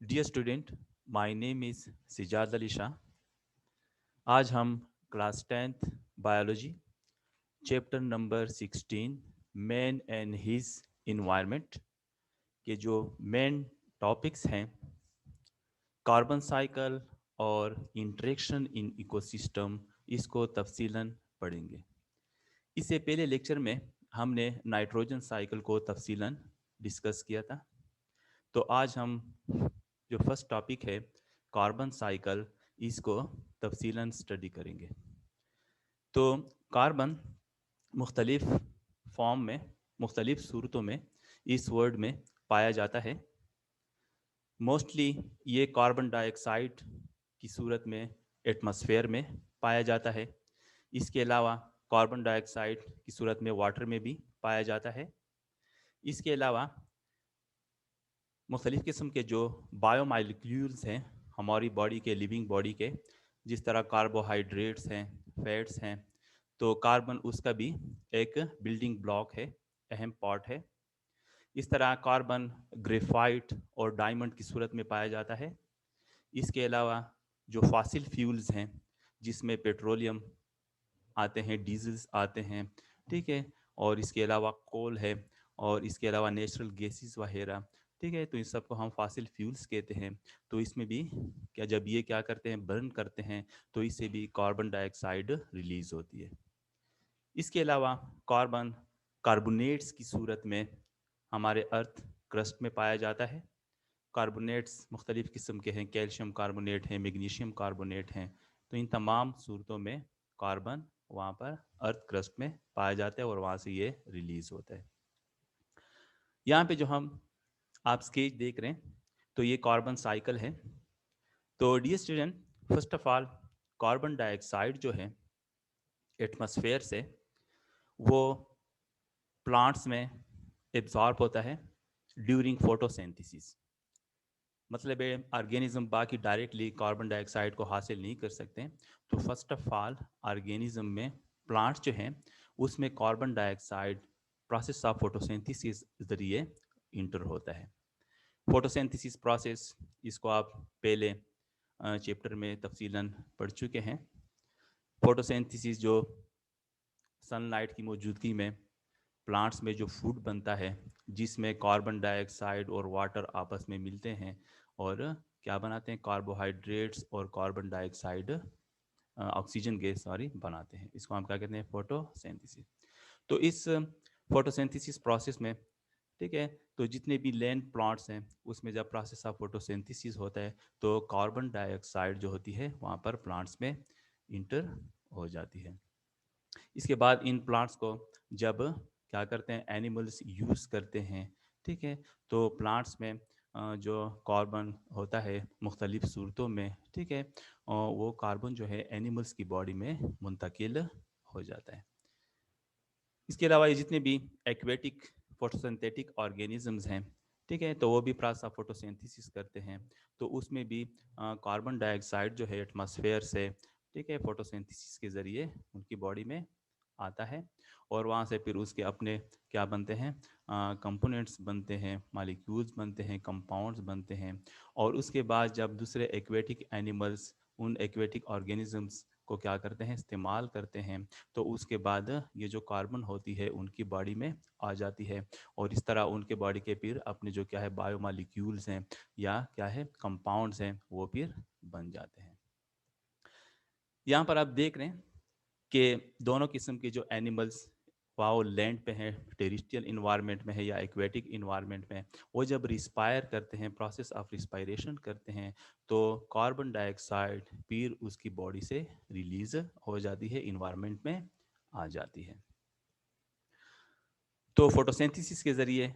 Dear student, my name is Sijad Ali Shah. आज हम class 10th biology chapter number 16 man and his environment के जो main topics हैं carbon cycle और इंटरेक्शन इन इकोसिस्टम, इसको तफसीलन पढ़ेंगे। इससे पहले लेक्चर में हमने नाइट्रोजन साइकिल को तफसीलन डिस्कस किया था। तो आज हम जो फर्स्ट टॉपिक है कार्बन साइकिल, इसको तफसीलन स्टडी करेंगे। तो कार्बन मुख्तलिफ फॉर्म में, मुख्तलिफ सूरतों में इस वर्ल्ड में पाया जाता है। मोस्टली ये कार्बन डाइऑक्साइड की सूरत में एटमॉस्फेयर में पाया जाता है। इसके अलावा कार्बन डाइऑक्साइड की सूरत में वाटर में भी पाया जाता है। इसके अलावा मुख्तलिफ़ किस्म के जो बायोमालिक्यूल्स हैं हमारी बॉडी के, लिविंग बॉडी के, जिस तरह कार्बोहाइड्रेट्स हैं, फैट्स हैं, तो कार्बन उसका भी एक बिल्डिंग ब्लॉक है, अहम पार्ट है। इस तरह कार्बन ग्रेफाइट और डायमंड की सूरत में पाया जाता है। इसके अलावा जो फॉसिल फ्यूल्स हैं, जिसमें पेट्रोलियम आते हैं, डीजल्स आते हैं, ठीक है, और इसके अलावा कोल है, और इसके अलावा नेचुरल गैसेस वगैरह, ठीक है, तो इन सबको हम फॉसिल फ्यूल्स कहते हैं। तो इसमें भी क्या, जब ये क्या करते हैं, बर्न करते हैं, तो इससे भी कार्बन डाइऑक्साइड रिलीज होती है। इसके अलावा कार्बन कार्बोनेट्स की सूरत में हमारे अर्थ क्रस्ट में पाया जाता है। कार्बोनेट्स मुख्तलिफ़ किस्म के हैं, कैल्शियम कार्बोनेट हैं, मैग्नीशियम कार्बोनेट हैं। तो इन तमाम सूरतों में कार्बन वहाँ पर अर्थ क्रस्ट में पाया जाता है और वहाँ से ये रिलीज़ होता है। यहाँ पे जो हम आप स्केच देख रहे हैं, तो ये कार्बन साइकिल है। तो dear student, first of all carbon dioxide जो है एटमॉस्फेयर से, वो प्लांट्स में एब्जॉर्ब होता है ड्यूरिंग फोटोसिंथेसिस। मतलब है ऑर्गेनिज्म बाकी डायरेक्टली कार्बन डाइऑक्साइड को हासिल नहीं कर सकते। तो फर्स्ट ऑफ ऑल ऑर्गेनिज्म में, प्लांट्स जो हैं, उसमें carbon dioxide process of photosynthesis ज़रिए इंटर होता है। फोटोसिंथेसिस प्रोसेस, इसको आप पहले चैप्टर में तफसीलन पढ़ चुके हैं। फोटोसिंथेसिस जो सनलाइट की मौजूदगी में प्लांट्स में जो फूड बनता है, जिसमें कार्बन डाइऑक्साइड और वाटर आपस में मिलते हैं और क्या बनाते हैं, कार्बोहाइड्रेट्स और carbon dioxide, oxygen gas sorry बनाते हैं। इसको हम क्या कहते हैं, फोटोसिंथेसिस। तो इस फोटोसिंथेसिस प्रोसेस में, ठीक है, तो जितने भी लैंड प्लांट्स हैं उसमें जब प्रोसेस ऑफ फोटोसिंथेसिस होता है, तो कार्बन डाइऑक्साइड जो होती है वहाँ पर प्लांट्स में इंटर हो जाती है। इसके बाद इन प्लांट्स को जब क्या करते हैं, एनिमल्स यूज़ करते हैं, ठीक है, तो प्लांट्स में जो कार्बन होता है मुख्तलिफ़ सूरतों में, ठीक है, वो कार्बन जो है एनिमल्स की बॉडी में मुंतकिल हो जाता है। इसके अलावा ये जितने भी एक्वेटिक फोटोसिंथेटिक ऑर्गेनिजम्स हैं, ठीक है, तो वो भी प्रोसेस ऑफ फोटोसिंथेसिस करते हैं। तो उसमें भी कार्बन डाइऑक्साइड जो है एटमॉस्फेयर से, ठीक है, फोटोसिंथेसिस के ज़रिए उनकी बॉडी में आता है और वहाँ से फिर उसके अपने क्या बनते हैं, कंपोनेंट्स बनते हैं, मालिक्यूल्स बनते हैं, कंपाउंड्स बनते हैं। और उसके बाद जब दूसरे एक्वेटिक एनिमल्स उन एक्वेटिक ऑर्गेनिजम्स को क्या करते हैं, इस्तेमाल करते हैं, तो उसके बाद ये जो कार्बन होती है उनकी बॉडी में आ जाती है और इस तरह उनके बॉडी के फिर अपने जो क्या है बायोमालिक्यूल्स हैं या क्या है कंपाउंड्स हैं, वो फिर बन जाते हैं। यहाँ पर आप देख रहे हैं कि दोनों किस्म के जो एनिमल्स, वो लैंड पे हैं, टेरिस्ट्रियल इन्वायरमेंट में है या एक्वेटिक इन्वायरमेंट में, वो जब रिस्पायर करते हैं, प्रोसेस ऑफ रिस्पायरेशन करते हैं, तो कार्बन डाइऑक्साइड फिर उसकी बॉडी से रिलीज हो जाती है, इन्वायरमेंट में आ जाती है। तो फोटोसिंथेसिस के ज़रिए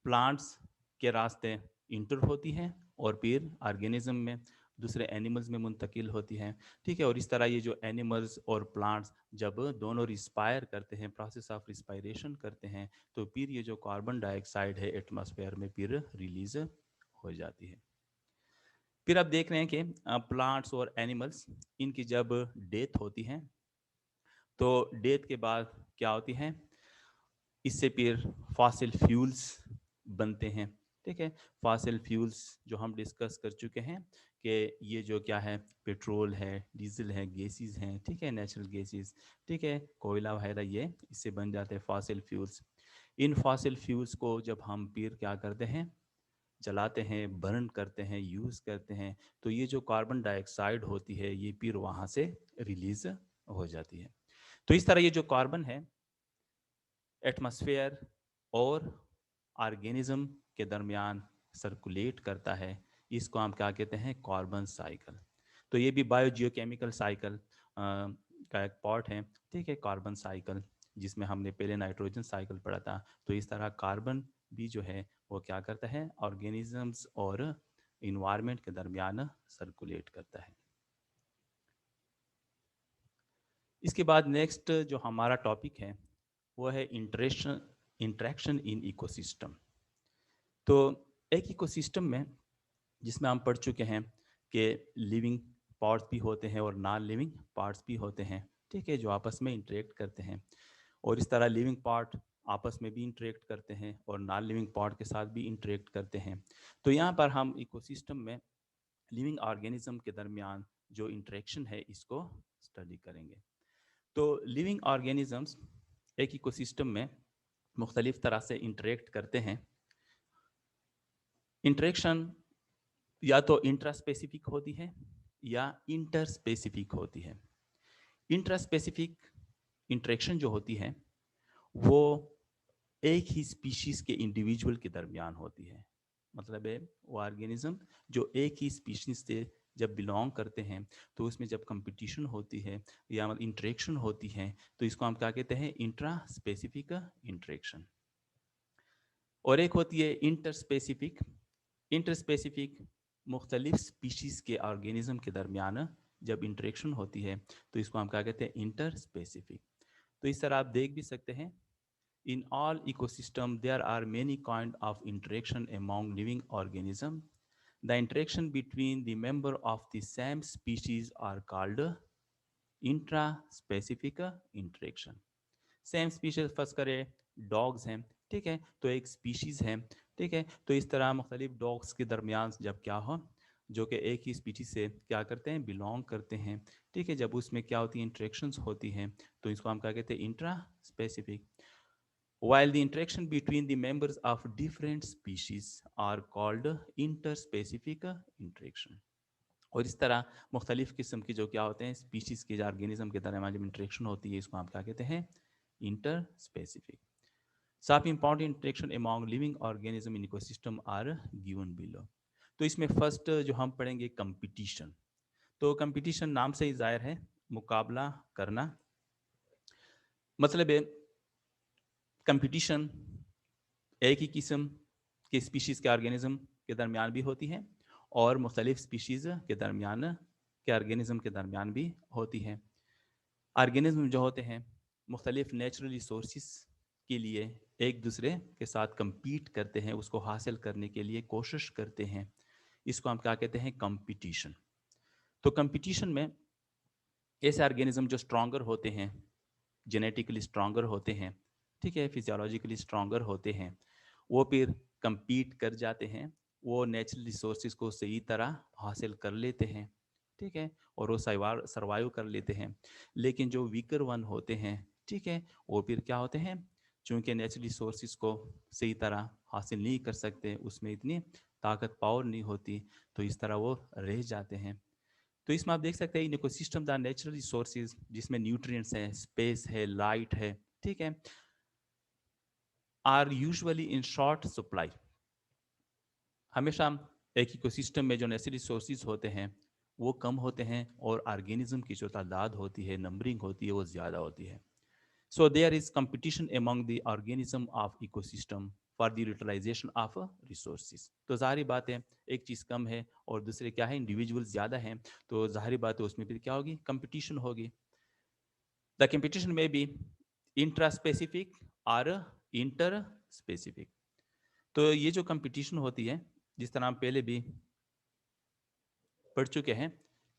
प्लांट्स के रास्ते इंटर होती हैं और फिर ऑर्गेनिज्म में, दूसरे एनिमल्स में मुंतकिल होती हैं, ठीक है। और इस तरह ये जो एनिमल्स और प्लांट्स जब दोनों रिस्पायर करते हैं, प्रोसेस ऑफ रिस्पायरेशन करते हैं, तो फिर ये जो कार्बन डाइऑक्साइड है एटमॉस्फेयर में फिर रिलीज हो जाती है। फिर आप देख रहे हैं कि प्लांट्स और एनिमल्स, इनकी जब डेथ होती है, तो डेथ के बाद क्या होती है, इससे फिर फॉसिल फ्यूल्स बनते हैं, ठीक है। फॉसिल फ्यूल्स जो हम डिस्कस कर चुके हैं कि ये जो क्या है, पेट्रोल है, डीजल है, गैसेस हैं, ठीक है, नेचुरल गैसेस, ठीक है, कोयला वगैरह, ये इससे बन जाते हैं फॉसिल फ्यूल्स। इन फॉसिल फ्यूल्स को जब हम फिर क्या करते हैं, जलाते हैं, बर्न करते हैं, यूज़ करते हैं, तो ये जो कार्बन डाइऑक्साइड होती है ये फिर वहाँ से रिलीज हो जाती है। तो इस तरह ये जो कार्बन है एटमॉस्फेयर और ऑर्गेनिज्म के दरमियान सर्कुलेट करता है। इसको हम क्या कहते हैं, कार्बन साइकिल। तो ये भी बायोजियोकेमिकल साइकिल का एक पार्ट है, ठीक है, कार्बन साइकिल, जिसमें हमने पहले नाइट्रोजन साइकिल पढ़ा था। तो इस तरह कार्बन भी जो है वो क्या करता है, ऑर्गेनिजम्स और इन्वायरमेंट के दरमियान सर्कुलेट करता है। इसके बाद नेक्स्ट जो हमारा टॉपिक है वो है इंटरेक्शन इन इकोसिस्टम। तो एक इकोसिस्टम में, जिसमें हम पढ़ चुके हैं कि लिविंग पार्ट्स भी होते हैं और नॉन लिविंग पार्ट्स भी होते हैं, ठीक है, जो आपस में इंटरेक्ट करते हैं। और इस तरह लिविंग पार्ट आपस में भी इंटरेक्ट करते हैं और नॉन लिविंग पार्ट के साथ भी इंटरेक्ट करते हैं। तो यहाँ पर हम इकोसिस्टम में लिविंग ऑर्गेनिज्म के दरमियान जो इंटरेक्शन है इसको स्टडी करेंगे। तो लिविंग ऑर्गेनिजम्स एक इकोसिस्टम में मुख्तलिफ तरह से इंटरेक्ट करते हैं। इंटरेक्शन या तो इंट्रा स्पेसिफिक होती है या इंटर स्पेसिफिक होती है। इंट्रा स्पेसिफिक इंटरेक्शन जो होती है वो एक ही स्पीशीज के इंडिविजुअल के दरमियान होती है। मतलब है वो ऑर्गेनिज्म जो एक ही स्पीशीज से जब बिलोंग करते हैं, तो उसमें जब कंपटीशन होती है या मतलब इंटरेक्शन होती है, तो इसको हम क्या कहते हैं, इंट्रा स्पेसिफिक इंटरेक्शन। और एक होती है इंटर स्पेसिफिक। इंटर स्पेसिफिक मुख्तलिफ स्पीशीज़ के ऑर्गेनिज्म के दरमियान जब इंटरेक्शन होती है, तो इसको हम क्या कहते हैं, इंटर स्पेसिफिक। तो इस तरह आप देख भी सकते हैं, in all ecosystem there are many kind of interaction among living organism. The interaction between the member of the same species are called intra specific interaction. Same species first करें, dogs हैं, ठीक है, तो एक स्पीशीज़ है, ठीक है, तो इस तरह मुख्तलिफ डॉग्स के दरमियान जब क्या हो, जो कि एक ही स्पीशीज से क्या करते हैं, बिलोंग करते हैं, ठीक है, जब उसमें क्या होती है, इंट्रैक्शंस होती हैं, तो इसको हम क्या कहते हैं, intra specific. while the interaction between the members of different species are called interspecific interaction। और इस तरह मुख्तलिफ किस्म की जो क्या होते हैं, स्पीशीज़ के ऑर्गेनिज्म के दरमियान जब इंटरेक्शन होती है, इसको हम क्या कहते हैं, इंटर स्पेसिफिक। सब important interaction among living organism in ecosystem are given below. तो इसमें फर्स्ट जो हम पढ़ेंगे, कंपटीशन। तो कंपटीशन नाम से ही जाहिर है, मुकाबला करना। मतलब है कंपटीशन एक ही किस्म के स्पीशीज़ के ऑर्गेनिज्म के दरमियान भी होती है और मुख्तलिफ स्पीशीज़ के दरमियान के ऑर्गेनिज्म के दरमियान भी होती है। ऑर्गेनिज्म जो होते हैं मुख्तलिफ नेचुरल रिसोर्सिस के लिए एक दूसरे के साथ compete करते हैं, उसको हासिल करने के लिए कोशिश करते हैं। इसको हम क्या कहते हैं, कंपटीशन। तो कंपटीशन में ऐसे ऑर्गेनिज्म जो स्ट्रॉन्गर होते हैं, जेनेटिकली स्ट्रॉन्गर होते हैं, ठीक है, फिजियोलॉजिकली स्ट्रॉन्गर होते हैं, वो फिर compete कर जाते हैं, वो नेचुरल रिसोर्सिस को सही तरह हासिल कर लेते हैं, ठीक है, और वो सर्वाइव कर लेते हैं। लेकिन जो वीकर वन होते हैं, ठीक है, वो फिर क्या होते हैं, चूँकि नेचुरल रिसोर्सिस को सही तरह हासिल नहीं कर सकते, उसमें इतनी ताकत पावर नहीं होती, तो इस तरह वो रह जाते हैं। तो इसमें आप देख सकते हैं in ecosystem the natural resources, जिसमें न्यूट्रिएंट्स हैं, स्पेस है, लाइट है, ठीक है, are usually in short supply. हमेशा एक इकोसिस्टम में जो नेचुरल रिसोर्सेज होते हैं वो कम होते हैं और ऑर्गेनिज्म की जो तादाद होती है, नंबरिंग होती है, वो ज़्यादा होती है। So there is competition among the organism of ecosystem for the utilization of resources. तो ज़ाहिर बात है, एक चीज़ कम है और दूसरे क्या है, इंडिविजुअल ज़्यादा हैं, तो ज़ाहिर बात है उसमें फिर क्या होगी, कंपटीशन होगी। द कंपटीशन में भी इंट्रा स्पेसिफिक और इंटर स्पेसिफिक। तो ये जो कंपटीशन होती है, जिस तरह हम पहले भी पढ़ चुके हैं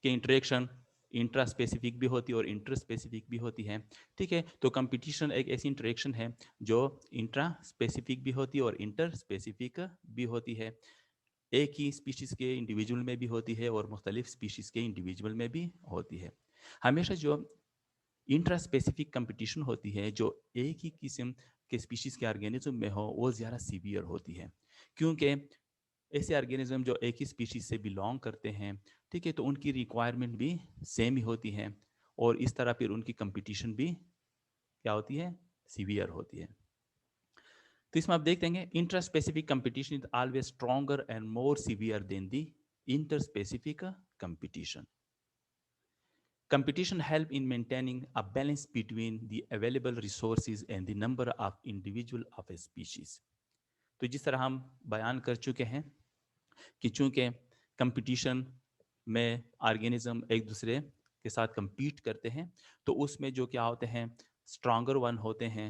कि इंटरेक्शन इंट्रा स्पेसिफिक भी होती है और इंटर स्पेसिफिक भी होती है। ठीक है, तो कंपटीशन एक ऐसी इंटरेक्शन है जो इंट्रा स्पेसिफिक भी होती है और इंटर स्पेसिफिक भी होती है। एक ही स्पीशीज़ के इंडिविजुअल में भी होती है और मुख्तलिफ स्पीशीज़ के इंडिविजुअल में भी होती है। हमेशा जो इंट्रा स्पेसिफिक कंपटीशन होती है, जो एक ही किस्म के स्पीशीज़ के ऑर्गेनिज्म में हो, वो ज़्यादा सीवियर होती है, क्योंकि ऐसे ऑर्गेनिज्म जो एक ही स्पीशीज से बिलोंग करते हैं, ठीक है, तो उनकी रिक्वायरमेंट भी सेम ही होती है और इस तरह फिर उनकी कंपटीशन भी क्या होती है, सीवियर होती है। तो इसमें आप देखते हैं inter specific competition is always stronger and more severe than the inter specific competition. Competition help in maintaining a balance between the available resources and the number of individual of a species. तो जिस तरह हम बयान कर चुके हैं कि चूंकि कंपटीशन में ऑर्गेनिज्म एक दूसरे के साथ compete करते हैं, तो उसमें जो क्या होते हैं, स्ट्रॉन्गर वन होते हैं,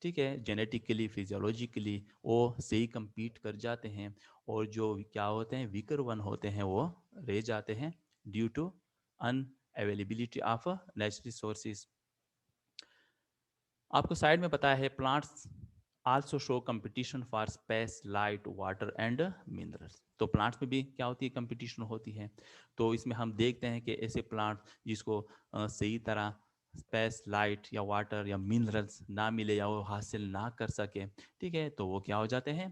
ठीक है, जेनेटिकली फिजियोलॉजिकली वो सही compete कर जाते हैं, और जो क्या होते हैं वीकर वन होते हैं वो रह जाते हैं due to unavailability of natural resources. आपको साइड में बताया है plants also show competition for space, light, water and minerals. तो प्लांट्स में भी क्या होती है, कंपटीशन होती है। तो इसमें हम देखते हैं कि ऐसे प्लांट जिसको सही तरह स्पेस, लाइट या वाटर या मिनरल्स ना मिले या वो हासिल ना कर सके, ठीक है, तो वो क्या हो जाते हैं,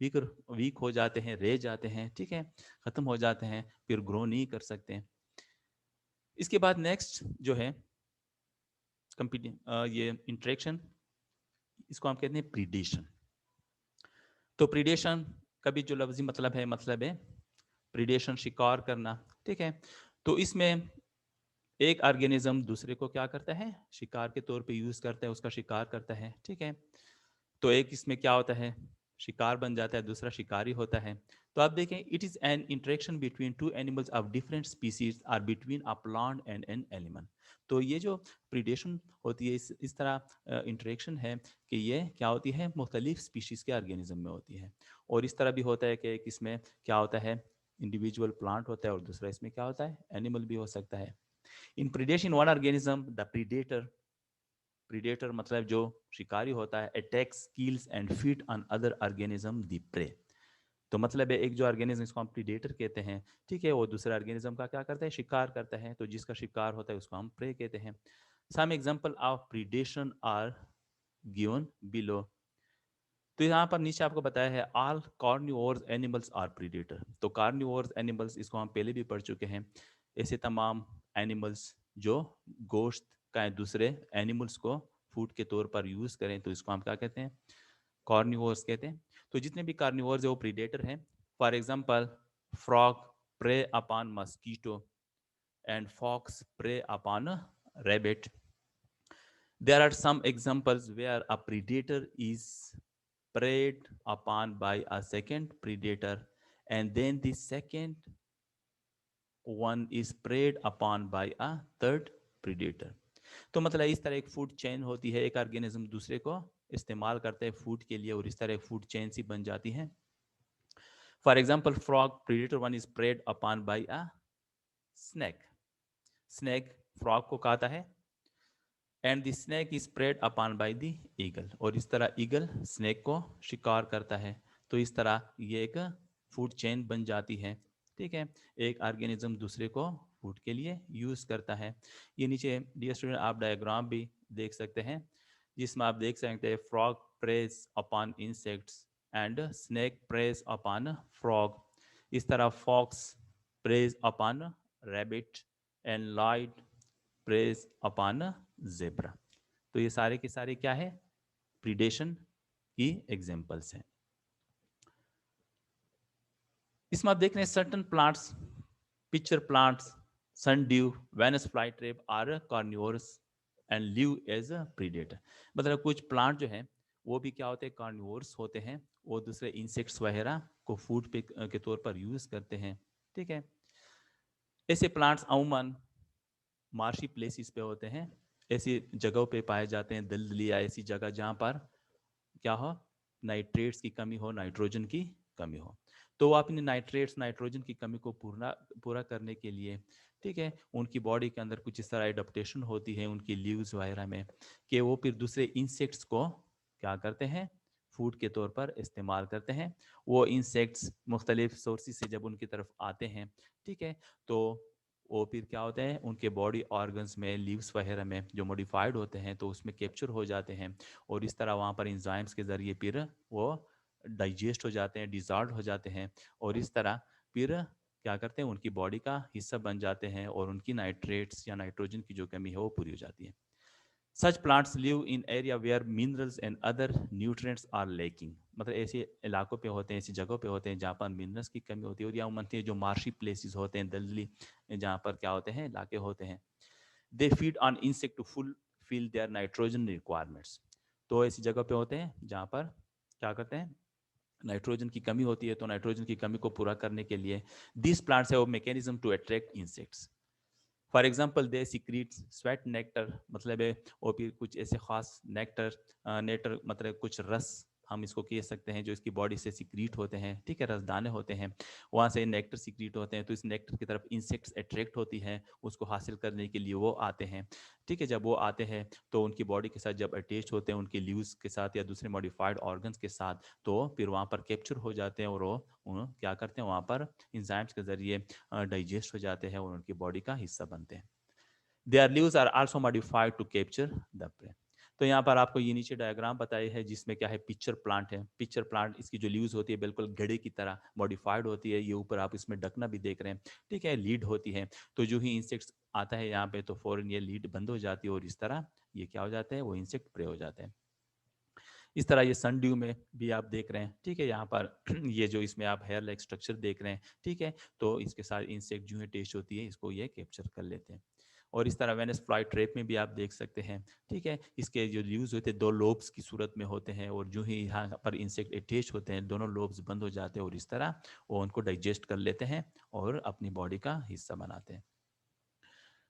वीक हो जाते हैं, रह जाते हैं, ठीक है, ख़त्म हो जाते हैं, फिर ग्रो नहीं कर सकते। इसके बाद नेक्स्ट जो है ये इंटरेक्शन, इसको हम कहते हैं प्रीडेशन। तो प्रीडेशन का भी जो लफ्जी मतलब है प्रीडेशन, शिकार करना, ठीक है। तो इसमें एक ऑर्गेनिज्म दूसरे को क्या करता है, शिकार के तौर पे यूज करता है, उसका शिकार करता है, ठीक है। तो एक इसमें क्या होता है, शिकार बन जाता है, दूसरा शिकारी होता है। तो आप देखें, it is an interaction between two animals of different species or between a plant and an animal. तो ये जो प्रीडेशन होती है, इस तरह इंटरेक्शन है कि ये क्या होती है, मुख्तलिफ स्पीशीज़ के ऑर्गेनिज्म में होती है। और इस तरह भी होता है कि एक इसमें क्या होता है, इंडिविजुअल प्लांट होता है और दूसरा इसमें क्या होता है, एनिमल भी हो सकता है। In predation one organism the predator, predator मतलब जो शिकारी होता है, attacks, kills and feed on other organism the prey. तो मतलब है एक जो ऑर्गेनिज्म, इसको हम प्रीडेटर कहते हैं, ठीक है, वो दूसरे ऑर्गेनिज्म का क्या करता है, शिकार करता है। तो जिसका शिकार होता है उसको हम प्रे कहते हैं। Some example of predation are given below. तो यहाँ पर नीचे आपको बताया है all carnivores animals are predator. तो कार्निवोर्स एनिमल्स, इसको हम पहले भी पढ़ चुके हैं। ऐसे तमाम एनिमल्स जो गोश्त का दूसरे एनिमल्स को फूड के तौर पर यूज़ करें, तो इसको हम क्या कहते हैं, कार्निवोर्स कहते हैं। तो जितने भी कार्निवोर्स है वो प्रीडेटर हैं। For example frog prey upon mosquito and fox prey upon rabbit. There are some examples where a predator is preyed upon by a second predator, and then the second one is preyed upon by a third predator. तो मतलब इस तरह एक food chain होती है, एक organism दूसरे को इस्तेमाल करते हैं फूड के लिए, और इस तरह एक फूड चेन सी बन जाती है। For example frog predator one is preyed upon by a snake. Snake frog को खाता है, and the snake is preyed upon by the eagle, और इस तरह ईगल स्नैक को शिकार करता है। तो इस तरह ये एक फूड चेन बन जाती है, ठीक है, एक ऑर्गेनिज्म दूसरे को फूड के लिए यूज़ करता है। ये नीचे डियर स्टूडेंट आप डायग्राम भी देख सकते हैं, जिसमें आप देख सकते हैं frog preys upon insects and snake preys upon frog. इस तरह fox preys upon rabbit and light preys upon zebra. तो ये सारे के सारे क्या है, प्रीडेशन की एग्जांपल्स हैं। इसमें आप देख रहे हैं certain plants, pitcher plants, sundew, Venus fly trap are carnivorous and live as a predator. मतलब कुछ प्लांट जो है वो भी क्या होते हैं, कार्निवोरस होते हैं, वो दूसरे इंसेक्ट्स वगैरह को फूड पे के तौर पर यूज करते हैं, ठीक है। ऐसे प्लांट्स अमूमन मार्शी प्लेसिस पे होते हैं, ऐसी जगहों पे पाए जाते हैं, दलदली या ऐसी जगह जहाँ पर क्या हो, नाइट्रेट्स की कमी हो, नाइट्रोजन की कमी हो। तो वो अपनी नाइट्रेट्स नाइट्रोजन की कमी को पूरा पूरा करने के लिए, ठीक है, उनकी बॉडी के अंदर कुछ इस तरह एडप्टेशन होती है उनकी लीव्स वगैरह में, कि वो फिर दूसरे इंसेक्ट्स को क्या करते हैं, फूड के तौर पर इस्तेमाल करते हैं। वो इंसेक्ट्स मुख्तलिफ सोर्सेज से जब उनकी तरफ आते हैं, ठीक है, तो वो फिर क्या होते हैं, उनके बॉडी ऑर्गन्स में लीव्स वगैरह में जो मॉडिफाइड होते हैं तो उसमें कैप्चर हो जाते हैं, और इस तरह वहाँ पर इंजाइम्स के ज़रिए फिर वो डाइजेस्ट हो जाते हैं, डिजॉल्व हो जाते हैं, और इस तरह फिर क्या करते हैं, उनकी बॉडी का हिस्सा बन जाते हैं, और उनकी नाइट्रेट्स या नाइट्रोजन की जो कमी है वो पूरी हो जाती है। Such plants live in area where minerals and other nutrients are lacking, मतलब ऐसे इलाकों पे होते हैं, ऐसी जगहों पे होते हैं जहाँ पर मिनरल्स की कमी होती है, और या उमनती है जो मार्शी प्लेसेस होते हैं, दलदली जहाँ पर क्या होते हैं, इलाके होते हैं। They feed on insect to fulfil their nitrogen requirements. तो ऐसी जगह पे होते हैं जहाँ पर क्या करते हैं, नाइट्रोजन की कमी होती है, तो नाइट्रोजन की कमी को पूरा करने के लिए this plants have mechanism to attract insects. For example they secrete sweet nectar, मतलब है और फिर कुछ ऐसे खास नेक्टर, नेटर मतलब कुछ रस हम इसको कह सकते हैं जो इसकी बॉडी से सीक्रेट होते हैं, ठीक है, रसदाने होते हैं, वहाँ से नेक्टर सीक्रेट होते हैं, तो इस नेक्टर की तरफ इंसेक्ट्स अट्रैक्ट होती हैं, उसको हासिल करने के लिए वो आते हैं, ठीक है। जब वो आते हैं तो उनकी बॉडी के साथ जब अटैच होते हैं उनके ल्यूज के साथ या दूसरे मॉडिफाइड ऑर्गन्स के साथ, तो फिर वहाँ पर कैप्चर हो जाते हैं, और वो क्या करते हैं, वहाँ पर इंजाइम्स के जरिए डाइजेस्ट हो जाते हैं और उनकी बॉडी का हिस्सा बनते हैं। Their leaves are also modified to capture the prey. तो यहाँ पर आपको ये नीचे डायग्राम बताई है जिसमें क्या है, पिक्चर प्लांट है। पिक्चर प्लांट इसकी जो लीव्स होती है बिल्कुल घड़े की तरह मॉडिफाइड होती है, ये ऊपर आप इसमें ढकना भी देख रहे हैं, ठीक है, लीड होती है। तो जो ही इंसेक्ट्स आता है यहाँ पे तो फौरन ये लीड बंद हो जाती है, और इस तरह ये क्या हो जाते हैं, वो इंसेक्ट प्रे हो जाते हैं। इस तरह ये सन ड्यू में भी आप देख रहे हैं, ठीक है, यहाँ पर ये जो इसमें आप हेयर लाइक स्ट्रक्चर देख रहे हैं, ठीक है, तो इसके साथ इंसेक्ट जो है टेस्ट होती है, इसको ये कैप्चर कर लेते हैं। और इस तरह वेनस फ्लाई ट्रैप में भी आप देख सकते हैं, ठीक है, इसके जो ल्यूज होते हैं दो लोब्स की सूरत में होते हैं, और जो ही यहाँ पर इंसेक्ट अटैच होते हैं दोनों लोब्स बंद हो जाते हैं, और इस तरह वो उनको डाइजेस्ट कर लेते हैं और अपनी बॉडी का हिस्सा बनाते हैं।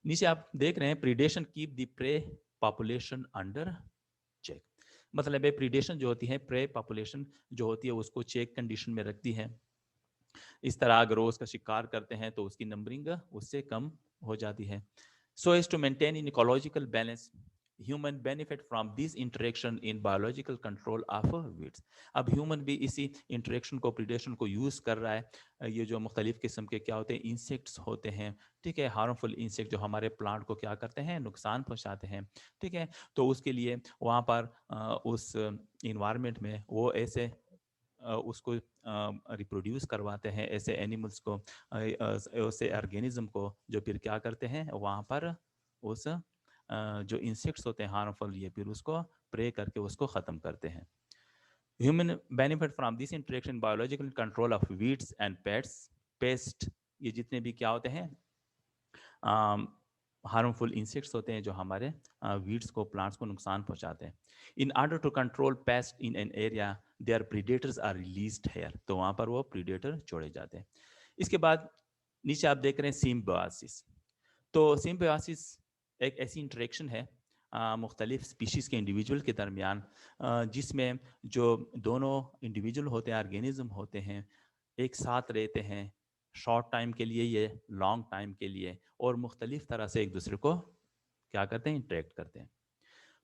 नीचे आप देख रहे हैं predation keep the prey population under check, मतलब है प्रीडेशन जो होती है, प्रे पॉपुलेशन जो होती है उसको चेक कंडीशन में रखती है। इस तरह अगर वो उसका शिकार करते हैं तो उसकी नंबरिंग उससे कम हो जाती है। So as to maintain in ecological balance human benefit from this interaction in biological control of weeds. अब ह्यूमन भी इसी इंटरेक्शन को, प्रीडेशन को यूज़ कर रहा है। ये जो मुख्तलिफ किस्म के क्या होते हैं, इंसेक्ट्स होते हैं, ठीक है, हार्मफुल इंसेक्ट जो हमारे प्लांट को क्या करते हैं, नुकसान पहुंचाते हैं, ठीक है। तो उसके लिए वहाँ पर उस इन्वायरमेंट में वो ऐसे उसको रिप्रोड्यूस करवाते हैं, ऐसे एनिमल्स को, ऐसे ऑर्गेनिज्म को, जो फिर क्या करते हैं वहाँ पर उस जो इंसेक्ट्स होते हैं हार्मफुल, ये फिर उसको प्रे करके उसको ख़त्म करते हैं। Human benefit from this interaction biological control of weeds and pets paste, ये जितने भी क्या होते हैं हार्मफुल इंसेक्ट्स होते हैं जो हमारे वीड्स को, प्लांट्स को नुकसान पहुंचाते हैं। In order to control pest in an area their predators are released here, तो वहाँ पर वो प्रीडेटर छोड़े जाते हैं। इसके बाद नीचे आप देख रहे हैं सिम्बायोसिस। तो सिम्बायोसिस एक ऐसी इंटरेक्शन है मुख्तलिफ स्पीशीज़ के इंडिविजुअल के दरमियान, जिसमें जो दोनों इंडिविजुअल होते हैं, ऑर्गेनिज्म होते हैं, एक साथ रहते हैं शॉर्ट टाइम के लिए, ये लॉन्ग टाइम के लिए, और मुख्तलिफ तरह से एक दूसरे को क्या करते हैं, इंटरेक्ट करते हैं।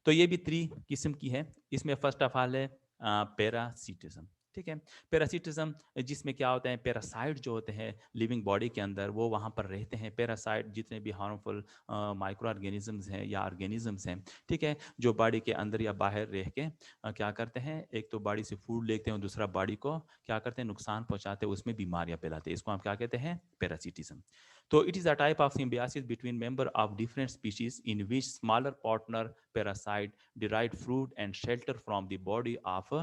तो ये भी 3 किस्म की है। इसमें फर्स्ट ऑफ ऑल है पैरासिटिज्म, ठीक है। पैरासिटिज्म जिसमें क्या होता है, पैरासाइट जो होते हैं लिविंग बॉडी के अंदर वो वहाँ पर रहते हैं। पैरासाइट जितने भी हार्मफुल माइक्रो ऑर्गेनिजम्स हैं या ऑर्गेनिजम्स हैं, ठीक है, जो बॉडी के अंदर या बाहर रह के क्या करते हैं, एक तो बॉडी से फूड लेते हैं और दूसरा बॉडी को क्या करते हैं, नुकसान पहुँचाते हैं, उसमें बीमारियाँ फैलाते हैं। इसको हम क्या कहते हैं, parasitism. So it is a type of symbiosis between member of different species in which smaller partner parasite derive food and shelter from the body of a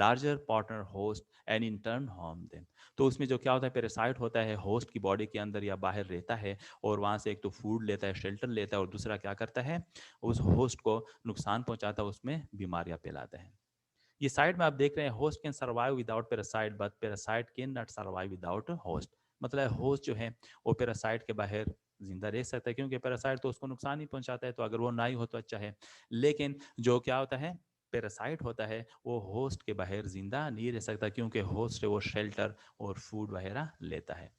larger partner host and in turn harm them। तो उसमें जो क्या होता है, parasite होता है host की body के अंदर या बाहर रहता है, और वहाँ से एक तो फूड लेता है, शेल्टर लेता है, और दूसरा क्या करता है, उस होस्ट को नुकसान पहुँचाता है, उसमें बीमारियाँ फैलाता है। ये साइड में आप देख रहे हैं, host can survive without parasite but parasite can not survive without host. मतलब होस्ट जो है वो पैरासाइट के बाहर जिंदा रह सकता है, क्योंकि पैरासाइट तो उसको नुकसान ही पहुंचाता है, तो अगर वो ना ही हो तो अच्छा है। लेकिन जो क्या होता है, पैरासाइट होता है वो होस्ट के बाहर जिंदा नहीं रह सकता, क्योंकि होस्ट है वो शेल्टर और फूड वगैरह लेता है।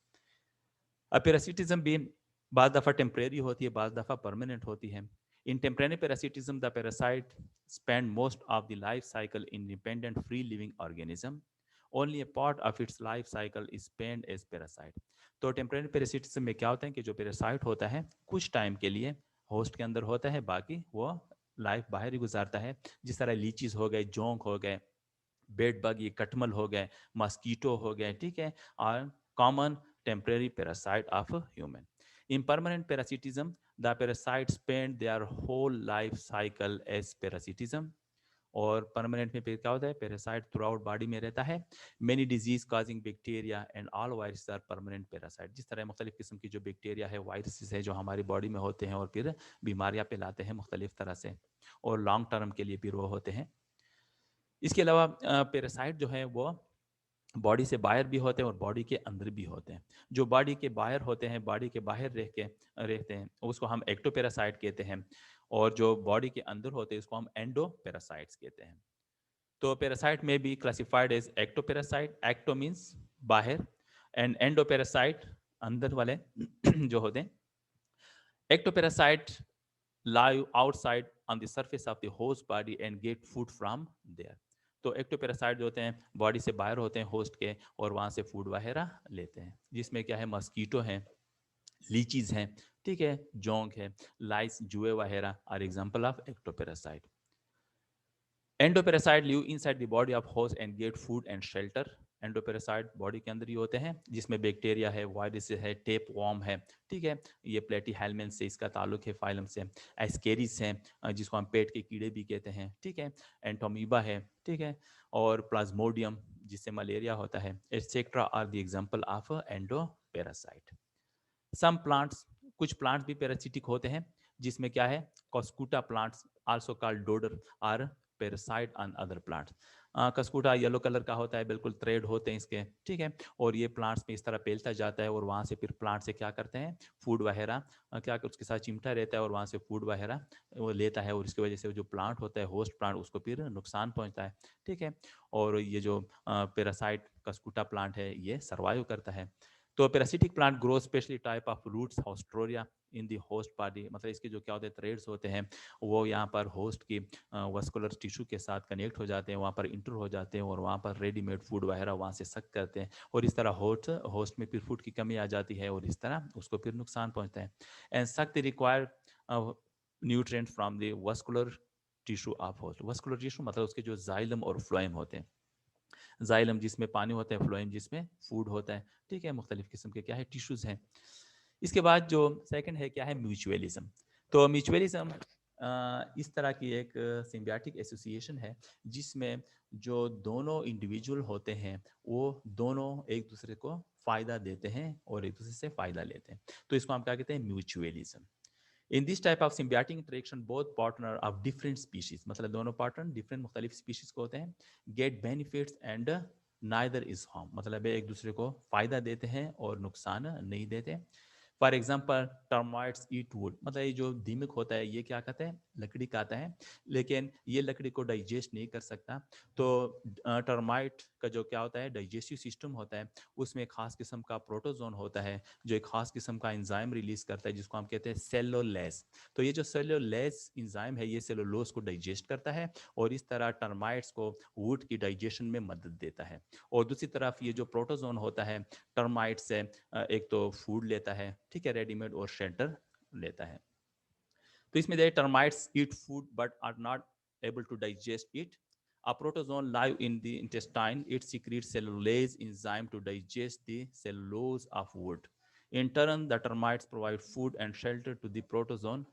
अब पैरासिटिज्म भी बाद दफ़ा टेम्परेरी होती है, बाद दफ़ा परमानेंट होती है। In temporary parasitism the parasite spend most of the life cycle independent free living organism. Only a part of its life cycle is spent as parasite. तो टेम्परेरी पैरासिटिज्म में क्या होता है कि जो पैरासाइट होता है कुछ टाइम के लिए होस्ट के अंदर होता है, बाकी वो लाइफ बाहर ही गुजारता है। जिस तरह लीचीज हो गए, जोंक हो गए, बेड बग, ये कटमल हो गए, मस्कीटो हो गए, ठीक है, और common temporary parasite of human. In permanent parasitism the parasite spend their whole life cycle as parasitism. और परमानेंट में फिर क्या होता है, पैरासाइट थ्रू आउट बॉडी में रहता है। Many disease causing bacteria and all virus are permanent parasite. जिस तरह मुख्तलिफ किस्म की जो बैक्टीरिया है, वायरसेस है, जो हमारी बॉडी में होते हैं और फिर बीमारियां फैलाते हैं मुख्तलिफ तरह से, और लॉन्ग टर्म के लिए फिर वो होते हैं। इसके अलावा पैरासाइट जो है वो बॉडी से बाहर भी होते हैं और बॉडी के अंदर भी होते हैं। जो बॉडी के बाहर होते हैं, बॉडी के बाहर रहते हैं, उसको हम एक्टोपैरासाइट कहते हैं। और जो बॉडी के अंदर होते हैं उसको हम एंडोपैरासाइट्स कहते हैं। तो पैरासाइट में भी classified as ectoparasite. Ecto means बाहर, एंड एंडोपैरासाइट अंदर वाले जो होते हैं। Ectoparasite lie outside on the surface of the host body and get food from there. तो एक्टोपैरासाइट जो होते हैं बॉडी से बाहर होते हैं होस्ट के, और वहाँ से फूड वगैरह लेते हैं, जिसमें क्या है, मस्कीटो हैं, लीचीज हैं, ठीक है, जोंक है, लाइस, जुए वगैरह are example of ectoparasite. Endoparasite live inside the body of host and get food and shelter. Endoparasite body के अंदर ही होते हैं, जिसमें बैक्टीरिया है, वायरस है, टेप वॉर्म है, ठीक है, ये प्लेटी हेलमेंथ से इसका ताल्लुक है, फाइलम से। एस्केरिस हैं, जिसको हम पेट के कीड़े भी कहते हैं, ठीक है, एंटोमीबा है, ठीक है, और प्लाज्मोडियम जिससे मलेरिया होता है, etcetera are the example of endoparasite. Some plants, कुछ प्लांट्स भी पैरासिटिक होते हैं, जिसमें क्या है, cuscuta plants also called dodder are parasite on other plants. Cuscuta yellow colour का होता है, बिल्कुल थ्रेड होते हैं इसके, ठीक है, और ये प्लांट्स में इस तरह फैलता जाता है, और वहाँ से फिर प्लांट से क्या करते हैं, फूड वगैरह क्या उसके साथ चिमटा रहता है, और वहाँ से फूड वगैरह वो लेता है, और इसकी वजह से जो प्लांट होता है, होस्ट प्लांट, उसको फिर नुकसान पहुँचता है, ठीक है। और ये जो पैरासाइट कस्कूटा प्लांट है ये सर्वाइव करता है। तो parasitic plant grow specially type of roots haustoria in the host body, मतलब इसके जो क्या होते हैं, थ्रेड्स होते हैं, वो यहाँ पर होस्ट की वस्कुलर टिश्यू के साथ कनेक्ट हो जाते हैं, वहाँ पर इंटर हो जाते हैं, और वहाँ पर रेडीमेड फूड वगैरह वहाँ से सक करते हैं, और इस तरह होस्ट में फिर फूड की कमी आ जाती है, और इस तरह उसको फिर नुकसान पहुँचता है। And suck the required nutrient from the vascular tissue of host. Vascular tissue मतलब उसके जो जाइलम और फ्लोएम होते हैं, जाइलम जिसमें पानी होता है, फ्लोएम जिसमें फूड होता है, ठीक है, मुख्तलिफ किस्म के क्या है, टिश्यूज़ हैं। इसके बाद जो सेकंड है क्या है, म्यूचुअलिज्म। तो म्यूचुअलिज्म इस तरह की एक सिम्बियोटिक एसोसिएशन है, जिसमें जो दोनों इंडिविजुअल होते हैं वो दोनों एक दूसरे को फ़ायदा देते हैं और एक दूसरे से फ़ायदा लेते हैं, तो इसको हम क्या कहते हैं, mutualism. In this type of symbiotic interaction both partner of different species, मतलब दोनों पार्टनर डिफरेंट मुख्तलिफ स्पीशीज को होते हैं, get benefits and neither is harm, मतलब एक दूसरे को फायदा देते हैं और नुकसान नहीं देते। For example termites eat would, मतलब ये जो दीमक होता है ये क्या कहते हैं, लकड़ी खाता है, लेकिन ये लकड़ी को डाइजेस्ट नहीं कर सकता। तो टर्माइट का जो क्या होता है, डाइजेस्टिव सिस्टम होता है, उसमें खास किस्म का प्रोटोजोन होता है, जो एक खास किस्म का एंजाइम रिलीज करता है, जिसको हम कहते हैं सेलुलोज। तो ये जो सेलुलोज एंजाइम है, ये सेलुलोज को डाइजेस्ट करता है, और इस तरह टर्माइट्स को वुड की डाइजेशन में मदद देता है। और दूसरी तरफ ये जो प्रोटोजोन होता है, टर्माइट से एक तो फूड लेता है, ठीक है, रेडीमेड, और शेल्टर लेता है। तो इसमें termites eat food but are not able to digest it. A protozoan live in the intestine. It secretes cellulase enzyme to digest the cellulose of wood. In turn, the termites provide food and shelter to the protozoan.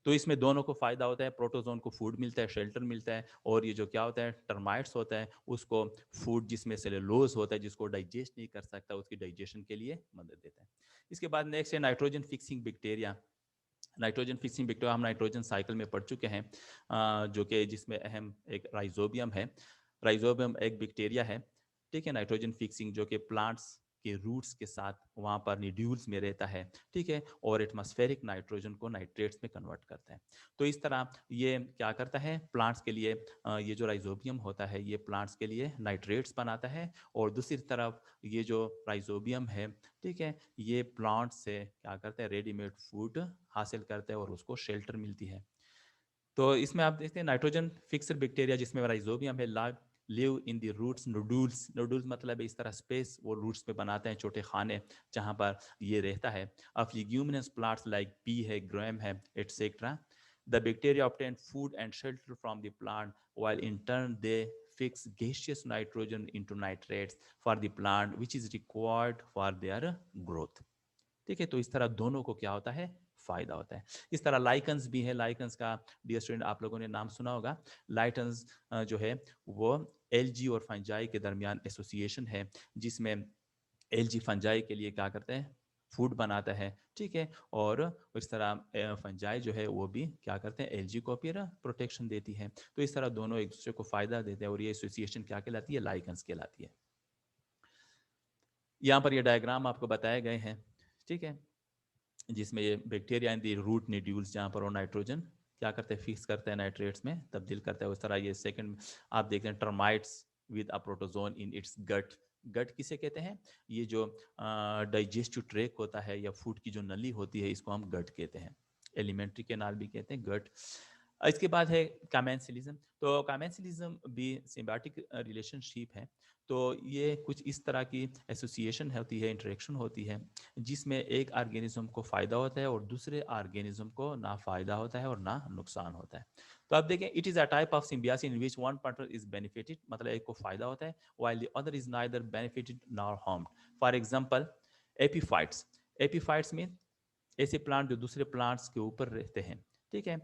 तो इसमें दोनों को फायदा होता है, protozoan को food मिलता है, शेल्टर मिलता है, और ये जो क्या होता है, टर्माइट्स होता है, उसको फूड जिसमें सेलुलोज होता है, जिसको डाइजेस्ट नहीं कर सकता, उसकी डाइजेशन के लिए मदद देता है। इसके बाद नेक्स्ट है nitrogen fixing bacteria. Nitrogen fixing bacteria हम नाइट्रोजन साइकिल में पढ़ चुके हैं, जो कि जिसमें अहम एक राइजोबियम है। राइजोबियम एक बैक्टीरिया है, ठीक है, नाइट्रोजन फिक्सिंग, जो कि प्लांट्स के रूट्स के साथ वहाँ पर निड्यूल्स में रहता है, ठीक है, और एटमॉस्फेरिक नाइट्रोजन को नाइट्रेट्स में कन्वर्ट करता है। तो इस तरह ये क्या करता है प्लांट्स के लिए, ये जो राइजोबियम होता है ये प्लांट्स के लिए नाइट्रेट्स बनाता है, और दूसरी तरफ ये जो राइजोबियम है, ठीक है, ये प्लांट से क्या करते हैं रेडीमेड फूड हासिल करते हैं और उसको शेल्टर मिलती है। तो इसमें आप देखते हैं नाइट्रोजन फिक्सर बैक्टीरिया जिसमें राइजोबियम है live live in the roots nodules. Nodules मतलब है इस तरह स्पेस वो रूट्स में बनाते हैं छोटे खाने जहाँ पर ये रहता है। Of leguminous plants like P है, ग्राम है, etcetera. The bacteria obtain food and shelter from the plant while in turn they fix gaseous nitrogen into nitrates for the plant which is required for their growth। ठीक है, तो इस तरह दोनों को क्या होता है फायदा होता है। इस तरह लाइकन्स भी है। लाइकन्स का डियर स्टूडेंट आप लोगों ने नाम सुना होगा। लाइकन्स जो है वो एलजी और फंजाई के दरमियान एसोसिएशन है, जिसमें एलजी फंजाई के लिए क्या करते हैं फूड बनाता है, ठीक है, और इस तरह फंजाई जो है वो भी क्या करते हैं एलजी को फिर प्रोटेक्शन देती है। तो इस तरह दोनों एक दूसरे को फायदा देते हैं और ये एसोसिएशन क्या कहलाती है लाइकन्स कहलाती है। यहाँ पर ये डायग्राम आपको बताए गए हैं, ठीक है, जिसमें ये बैक्टीरिया इन दी रूट निड्यूल्स जहाँ पर वो नाइट्रोजन क्या करते हैं फिक्स करते हैं नाइट्रेट्स में तब्दील करते हैं। उस तरह ये सेकंड आप देखते हैं termites with a protozoan in its gut. Gut किसे कहते हैं? ये जो डाइजेस्टिव ट्रैक होता है या फूड की जो नली होती है इसको हम गट कहते हैं। एलिमेंट्री के नाल भी कहते हैं गट। इसके बाद है कामेंसिलिज्म। तो कामेंसिलिज्म भी सिम्बायोटिक रिलेशनशिप है। तो ये कुछ इस तरह की एसोसिएशन होती है, इंटरेक्शन होती है, जिसमें एक ऑर्गेनिज्म को फ़ायदा होता है और दूसरे ऑर्गेनिज्म को ना फ़ायदा होता है और ना नुकसान होता है। तो आप देखें it is a type of symbiosis in which one partner is benefited, मतलब एक को फ़ायदा होता है while the other is neither benefited nor harmed. For example epiphytes. Epiphytes में ऐसे प्लांट जो दूसरे प्लांट्स के ऊपर रहते हैं, ठीक है।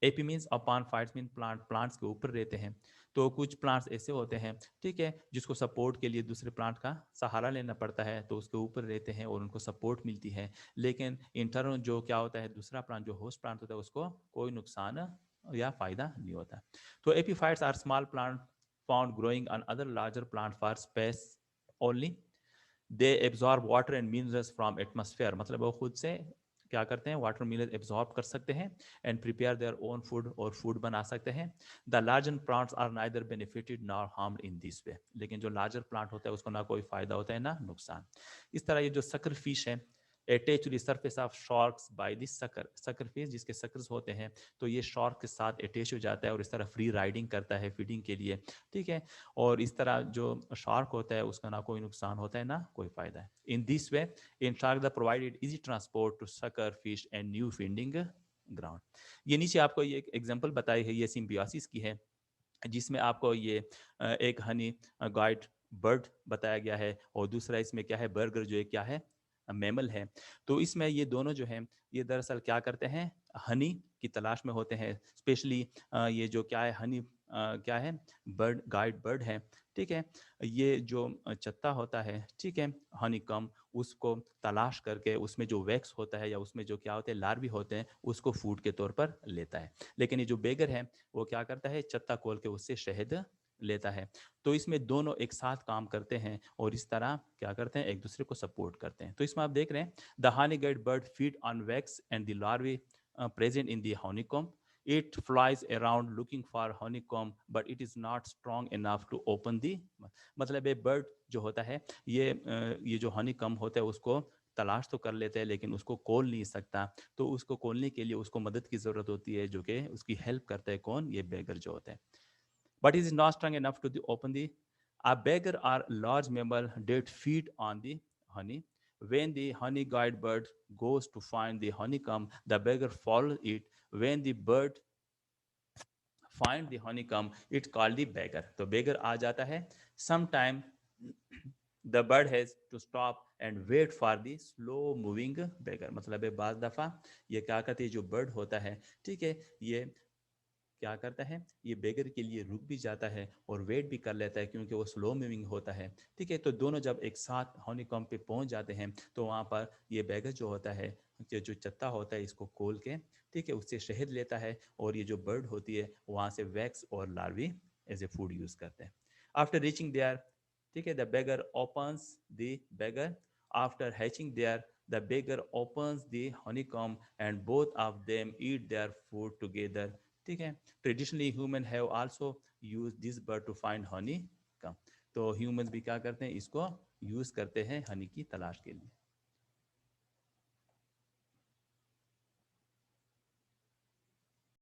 AP means upon, fights mean plant, plants के ऊपर रहते हैं। तो कुछ प्लांट्स ऐसे होते हैं, ठीक है, जिसको सपोर्ट के लिए दूसरे प्लांट का सहारा लेना पड़ता है, तो उसके ऊपर रहते हैं और उनको सपोर्ट मिलती है। लेकिन इंटरन जो क्या होता है दूसरा प्लांट जो होस्ट प्लांट होता है उसको कोई नुकसान या फायदा नहीं होता। तो epiphytes are small plant found growing on other larger plant for space only. They absorb water and minerals from atmosphere, मतलब वो खुद से क्या करते हैं वाटर मिनरल एब्जॉर्ब कर सकते हैं and prepare their own food, और फूड बना सकते हैं। The larger plants are neither benefited nor harmed in this way, लेकिन जो लार्जर प्लांट होता है उसको ना कोई फायदा होता है ना नुकसान। इस तरह ये जो सकर फिश है attach to the surface of sharks by this sucker. Sucker fish जिसके सकर्स होते हैं तो ये शार्क के साथ अटैच हो जाता है और इस तरह फ्री राइडिंग करता है फीडिंग के लिए, ठीक है। और इस तरह जो शार्क होता है उसका ना कोई नुकसान होता है ना कोई फायदा है। In this way in shark the provided easy transport to sucker fish and new feeding ground. ये नीचे आपको ये एक एग्जांपल बताई है, ये सिम्बियोसिस की है, जिसमें आपको ये एक हनी गाइड बर्ड बताया गया है और दूसरा इसमें क्या है बर्गर जो है क्या है मैमल है। तो इसमें ये दोनों जो हैं ये दरअसल क्या करते हैं हनी की तलाश में होते हैं। स्पेशली ये जो क्या है हनी क्या है बर्ड गाइड बर्ड है, ठीक है। ये जो चत्ता होता है, ठीक है, हनी कम, उसको तलाश करके उसमें जो वैक्स होता है या उसमें जो क्या होते हैं लार्वी होते हैं उसको फूड के तौर पर लेता है। लेकिन ये जो बेगर है वो क्या करता है चत्ता खोल के उससे शहद लेता है। तो इसमें दोनों एक साथ काम करते हैं और इस तरह क्या करते हैं एक दूसरे को सपोर्ट करते हैं। तो इसमें आप देख रहे हैं the honey guide bird feed on wax and the larvae present in the honeycomb. It flies around looking for honeycomb but it is not strong enough to open the, मतलब ये बर्ड जो होता है ये जो हनीकॉम्ब होता है उसको तलाश तो कर लेते हैं लेकिन उसको खोल नहीं सकता। तो उसको खोलने के लिए उसको मदद की ज़रूरत होती है जो कि उसकी हेल्प करता है कौन ये बेगर जो होता है। But it is not strong enough to open the, a beggar or large mammal that feed on the honey. When the honey guide bird goes to find the honeycomb, the beggar follows it. When the bird find the honeycomb, it's called the beggar. तो beggar आ जाता है। Sometime the bird has to stop and wait for the slow moving beggar, मतलब है बाज दफा ये क्या कहते हैं जो बर्ड होता है, ठीक है, ये क्या करता है ये बेगर के लिए रुक भी जाता है और वेट भी कर लेता है क्योंकि वो स्लो मूविंग होता है, ठीक है। तो दोनों जब एक साथ हनीकॉम्ब पे पहुंच जाते हैं तो वहाँ पर ये बेगर जो होता है जो चत्ता होता है इसको खोल के, ठीक है, उससे शहद लेता है और ये जो बर्ड होती है वहाँ से वैक्स और larvae as a food use करते हैं। आफ्टर रीचिंग देयर ठीक है, the badger opens the badger after hatching there the badger opens the honeycomb and both of them eat their food together. ठीक है, traditionally human have also use this bird to find honey comb. तो humans भी क्या करते हैं, इसको use करते हैं हनी की तलाश के लिए।